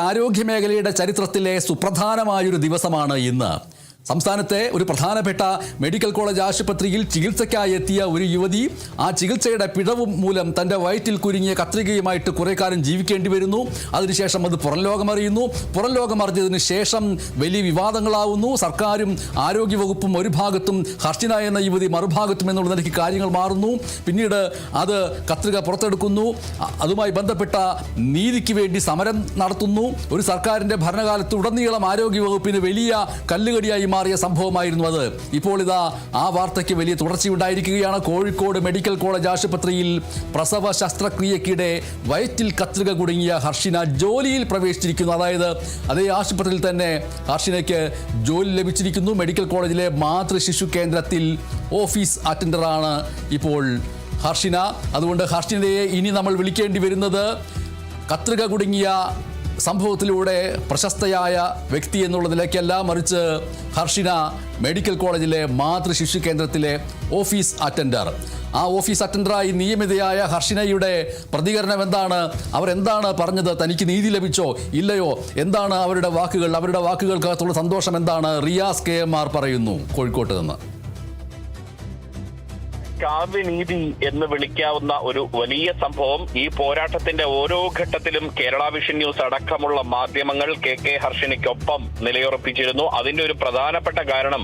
ആരോഗ്യമേഖലയുടെ ചരിത്രത്തിലെ സുപ്രധാനമായൊരു ദിവസമാണ് ഇന്ന്. സംസ്ഥാനത്തെ ഒരു പ്രധാനപ്പെട്ട മെഡിക്കൽ കോളേജ് ആശുപത്രിയിൽ ചികിത്സയ്ക്കായി എത്തിയ ഒരു യുവതി ആ ചികിത്സയുടെ പിഴവ് മൂലം തൻ്റെ വയറ്റിൽ കുരുങ്ങിയ കത്രികയുമായിട്ട് കുറേ കാലം ജീവിക്കേണ്ടി വരുന്നു. അതിനുശേഷം അത് പുറംലോകമറിയുന്നു. പുറംലോകമറിഞ്ഞതിന് ശേഷം വലിയ വിവാദങ്ങളാവുന്നു. സർക്കാരും ആരോഗ്യവകുപ്പും ഒരു ഭാഗത്തും, ഹർഷിന എന്ന യുവതി മറുഭാഗത്തും എന്നുള്ള നിലയ്ക്ക് കാര്യങ്ങൾ മാറുന്നു. പിന്നീട് അത് കത്രിക പുറത്തെടുക്കുന്നു. അതുമായി ബന്ധപ്പെട്ട നീതിക്ക് വേണ്ടി സമരം നടത്തുന്നു. ഒരു സർക്കാരിൻ്റെ ഭരണകാലത്ത് ഉടനീളം ആരോഗ്യവകുപ്പിന് വലിയ കല്ലുകടിയായി മാറിയ സംഭവമായിരുന്നു അത്. ഇപ്പോൾ ഇതാ ആ വാർത്തയ്ക്ക് വലിയ തുടർച്ചയുണ്ടായിരിക്കുകയാണ്. കോഴിക്കോട് മെഡിക്കൽ കോളേജ് ആശുപത്രിയിൽ പ്രസവ ശസ്ത്രക്രിയക്കിടെ വയറ്റിൽ കത്രിക കുടുങ്ങിയ ഹർഷിന ജോലിയിൽ പ്രവേശിച്ചിരിക്കുന്നു. അതായത് അതേ ആശുപത്രിയിൽ തന്നെ ഹർഷിനയ്ക്ക് ജോലി ലഭിച്ചിരിക്കുന്നു. മെഡിക്കൽ കോളേജിലെ മാതൃശിശു കേന്ദ്രത്തിൽ ഓഫീസ് അറ്റൻഡറാണ് ഇപ്പോൾ ഹർഷിന. അതുകൊണ്ട് ഹർഷിനയെ ഇനി നമ്മൾ വിളിക്കേണ്ടി വരുന്നത് കത്രിക കുടുങ്ങിയ സംഭവത്തിലൂടെ പ്രശസ്തയായ വ്യക്തി എന്നുള്ള നിലയ്ക്കല്ല, മറിച്ച് ഹർഷിന മെഡിക്കൽ കോളേജിലെ മാതൃശിശു കേന്ദ്രത്തിലെ ഓഫീസ് അറ്റൻഡർ. ആ ഓഫീസ് അറ്റൻഡറായി നിയമിതയായ ഹർഷിനയുടെ പ്രതികരണം എന്താണ്? അവരെന്താണ് പറഞ്ഞത്? തനിക്ക് നീതി ലഭിച്ചോ ഇല്ലയോ? എന്താണ് അവരുടെ വാക്കുകൾ? അവരുടെ വാക്കുകൾക്കകത്തുള്ള സന്തോഷം എന്താണ്? റിയാസ് KMR പറയുന്നു കോഴിക്കോട്ട് നിന്ന്. കാവ്യനീതി എന്ന് വിളിക്കാവുന്ന ഒരു വലിയ സംഭവം ഈ പോരാട്ടത്തിന്റെ ഓരോ ഘട്ടത്തിലും കേരള വിഷൻ ന്യൂസ് അടക്കമുള്ള മാധ്യമങ്ങൾ KK ഹർഷിനയ്ക്കൊപ്പം നിലയുറപ്പിച്ചിരുന്നു. അതിന്റെ ഒരു പ്രധാനപ്പെട്ട കാരണം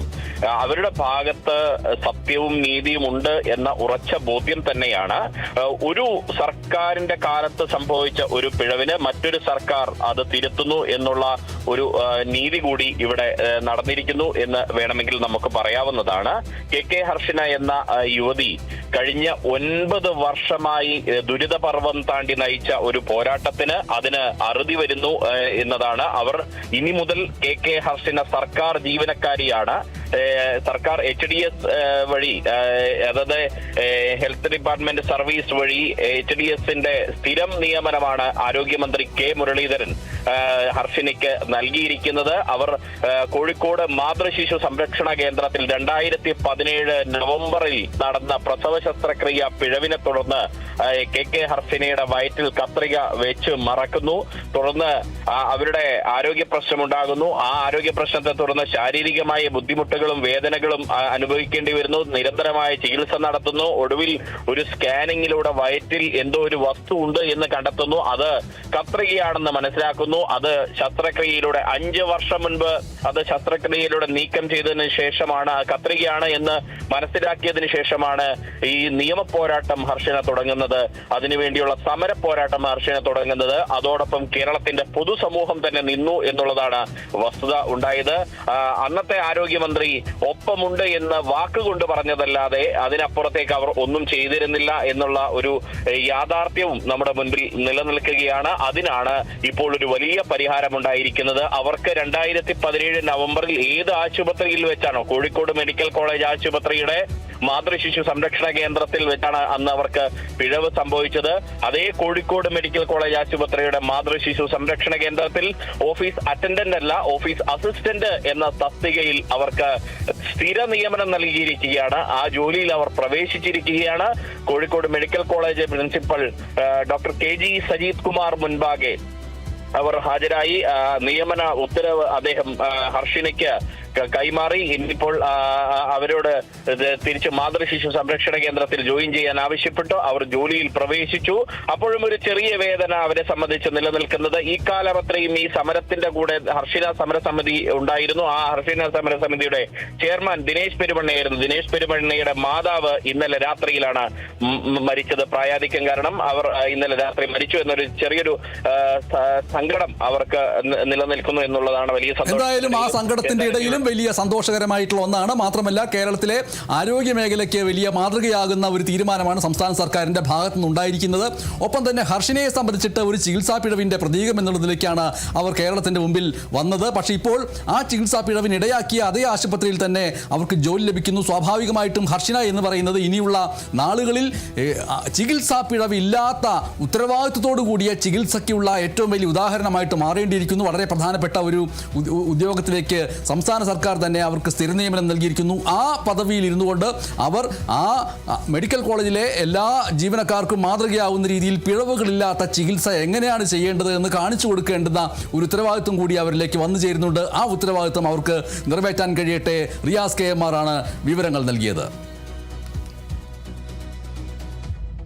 അവരുടെ ഭാഗത്ത് സത്യവും നീതിയും ഉണ്ട് എന്ന ഉറച്ച ബോധ്യം തന്നെയാണ്. ഒരു സർക്കാരിന്റെ കാലത്ത് സംഭവിച്ച ഒരു പിഴവിന് മറ്റൊരു സർക്കാർ അത് തിരുത്തുന്നു എന്നുള്ള ഒരു നീതി കൂടി ഇവിടെ നടന്നിരിക്കുന്നു എന്ന് വേണമെങ്കിൽ നമുക്ക് പറയാവുന്നതാണ്. KK ഹർഷിന എന്ന യുവതി കഴിഞ്ഞ 9 വർഷമായി ദുരിതപർവം താണ്ടി നയിച്ച ഒരു പോരാട്ടത്തിന് അതിന് അറുതി വരുന്നു എന്നതാണ്. അവർ ഇനി മുതൽ KK ഹർഷിന സർക്കാർ ജീവനക്കാരിയാണ്. സർക്കാർ HDS വഴി, അതായത് ഹെൽത്ത് ഡിപ്പാർട്ട്മെന്റ് സർവീസ് വഴി HDSന്റെ സ്ഥിരം നിയമനമാണ് ആരോഗ്യമന്ത്രി K മുരളീധരൻ ഹർഷിനയ്ക്ക് നൽകിയിരിക്കുന്നത്. അവർ കോഴിക്കോട് മാതൃശിശു സംരക്ഷണ കേന്ദ്രത്തിൽ 2017 നവംബറിൽ നടന്ന പ്രസവ ശസ്ത്രക്രിയ പിഴവിനെ തുടർന്ന് KK ഹർഷിനയുടെ വയറ്റിൽ കത്രിക വെച്ച് മറക്കുന്നു. തുടർന്ന് അവരുടെ ആരോഗ്യ പ്രശ്നമുണ്ടാകുന്നു. ആ ആരോഗ്യ പ്രശ്നത്തെ തുടർന്ന് ശാരീരികമായ ബുദ്ധിമുട്ടുകളും വേദനകളും അനുഭവിക്കേണ്ടി വരുന്നു. നിരന്തരമായ ചികിത്സ നടത്തുന്നു. ഒടുവിൽ ഒരു സ്കാനിങ്ങിലൂടെ വയറ്റിൽ എന്തോ ഒരു വസ്തു ഉണ്ട് എന്ന് കണ്ടെത്തുന്നു. അത് കത്രികയാണെന്ന് മനസ്സിലാക്കുന്നു. അത് ശസ്ത്രക്രിയയിലൂടെ 5 വർഷം മുൻപ് അത് ശസ്ത്രക്രിയയിലൂടെ നീക്കം ചെയ്തതിന് ശേഷമാണ്, കത്രികയാണ് എന്ന് മനസ്സിലാക്കിയതിനു ശേഷമാണ് ഈ നിയമ പോരാട്ടം ഹർഷിന തുടങ്ങുന്നത്. അതിനുവേണ്ടിയുള്ള സമര പോരാട്ടം ഹർഷിന തുടങ്ങുന്നത്. അതോടൊപ്പം കേരളത്തിന്റെ പൊതുസമൂഹം തന്നെ നിന്നു എന്നുള്ളതാണ് വസ്തുത ഉണ്ടായത്. അന്നത്തെ ആരോഗ്യമന്ത്രി ഒപ്പമുണ്ട് എന്ന് വാക്കുകൊണ്ട് പറഞ്ഞതല്ലാതെ അതിനപ്പുറത്തേക്ക് അവർ ഒന്നും ചെയ്തിരുന്നില്ല എന്നുള്ള ഒരു യാഥാർത്ഥ്യവും നമ്മുടെ മുൻപിൽ നിലനിൽക്കുകയാണ്. അതിനാണ് ഇപ്പോൾ ഒരു വലിയ പരിഹാരം ഉണ്ടായിരിക്കുന്നത്. അവർക്ക് 2017 നവംബറിൽ ഏത് ആശുപത്രിയിൽ വെച്ചാണോ, കോഴിക്കോട് മെഡിക്കൽ കോളേജ് ആശുപത്രിയുടെ മാതൃശിശു സംരക്ഷണ കേന്ദ്രത്തിൽ വെച്ചാണ് അന്ന് അവർക്ക് പിഴവ് സംഭവിച്ചത്. അതേ കോഴിക്കോട് മെഡിക്കൽ കോളേജ് ആശുപത്രിയുടെ മാതൃശിശു സംരക്ഷണ കേന്ദ്രത്തിൽ ഓഫീസ് അറ്റൻഡന്റ് അല്ല, ഓഫീസ് അസിസ്റ്റന്റ് എന്ന തസ്തികയിൽ അവർക്ക് സ്ഥിര നിയമനം നൽകിയിരിക്കുകയാണ്. ആ ജോലിയിൽ അവർ പ്രവേശിച്ചിരിക്കുകയാണ്. Kozhikode medical college principal doctor KG Sajeeth Kumar മുൻപാകെ അവർ ഹാജരായി. നിയമന ഉത്തരവ് അദ്ദേഹം ഹർഷിനയ്ക്ക് കൈമാറി. ഇന്നിപ്പോൾ അവരോട് തിരിച്ച് മാതൃശിശു സംരക്ഷണ കേന്ദ്രത്തിൽ ജോയിൻ ചെയ്യാൻ ആവശ്യപ്പെട്ടു. അവർ ജോലിയിൽ പ്രവേശിച്ചു. അപ്പോഴും ഒരു ചെറിയ വേദന അവരെ സംബന്ധിച്ച് നിലനിൽക്കുന്നത്. ഈ കാലമത്രയും ഈ സമരത്തിന്റെ കൂടെ ഹർഷിന സമരസമിതി ഉണ്ടായിരുന്നു. ആ ഹർഷിന സമരസമിതിയുടെ ചെയർമാൻ ദിനേശ് പെരുമണ്ണയായിരുന്നു. ദിനേശ് പെരുമണ്ണയുടെ മാതാവ് ഇന്നലെ രാത്രിയിലാണ് മരിച്ചത്. പ്രായാധിക്യം കാരണം അവർ ഇന്നലെ രാത്രി മരിച്ചു എന്നൊരു ചെറിയൊരു സങ്കടം അവർക്ക് നിലനിൽക്കുന്നു എന്നുള്ളതാണ് വലിയ സന്തോഷം. എന്തായാലും ആ സങ്കടത്തിന്റെ ഇടയിലും വലിയ സന്തോഷകരമായിട്ടുള്ള ഒന്നാണ്. മാത്രമല്ല കേരളത്തിലെ ആരോഗ്യ മേഖലയ്ക്ക് വലിയ മാതൃകയാകുന്ന ഒരു തീരുമാനമാണ് സംസ്ഥാന സർക്കാരിന്റെ ഭാഗത്തു നിന്നുണ്ടായിരിക്കുന്നത്. ഒപ്പം തന്നെ ഹർഷിനയെ സംബന്ധിച്ചിട്ട് ഒരു ചികിത്സാ പിഴവിന്റെ പ്രതീകം എന്നുള്ളതിലേക്കാണ് അവർ കേരളത്തിന്റെ മുമ്പിൽ വന്നത്. പക്ഷേ ഇപ്പോൾ ആ ചികിത്സാ പിഴവിന് ഇടയാക്കിയ അതേ ആശുപത്രിയിൽ തന്നെ അവർക്ക് ജോലി ലഭിക്കുന്നു. സ്വാഭാവികമായിട്ടും ഹർഷിന എന്ന് പറയുന്നത് ഇനിയുള്ള നാളുകളിൽ ചികിത്സാ പിഴവില്ലാത്ത ഉത്തരവാദിത്വത്തോടു കൂടിയ ചികിത്സയ്ക്കുള്ള ഏറ്റവും വലിയ ഉദാഹരണമായിട്ട് മാറേണ്ടിയിരിക്കുന്നു. വളരെ പ്രധാനപ്പെട്ട ഒരു ഉദ്യോഗത്തിലേക്ക് സംസ്ഥാന സർക്കാർ തന്നെ അവർക്ക് സ്ഥിര നിയമനം നൽകിയിരിക്കുന്നു. ആ പദവിയിൽ ഇരുന്നു കൊണ്ട് അവർ ആ മെഡിക്കൽ കോളേജിലെ എല്ലാ ജീവനക്കാർക്കും മാതൃകയാവുന്ന രീതിയിൽ പിഴവുകളില്ലാത്ത ചികിത്സ എങ്ങനെയാണ് ചെയ്യേണ്ടത് എന്ന് കാണിച്ചു കൊടുക്കേണ്ടുന്ന ഒരു ഉത്തരവാദിത്വം കൂടി അവരിലേക്ക് വന്നു ചേരുന്നുണ്ട്. ആ ഉത്തരവാദിത്വം അവർക്ക് നിറവേറ്റാൻ കഴിയട്ടെ. റിയാസ് KM ആണ് വിവരങ്ങൾ നൽകിയത്.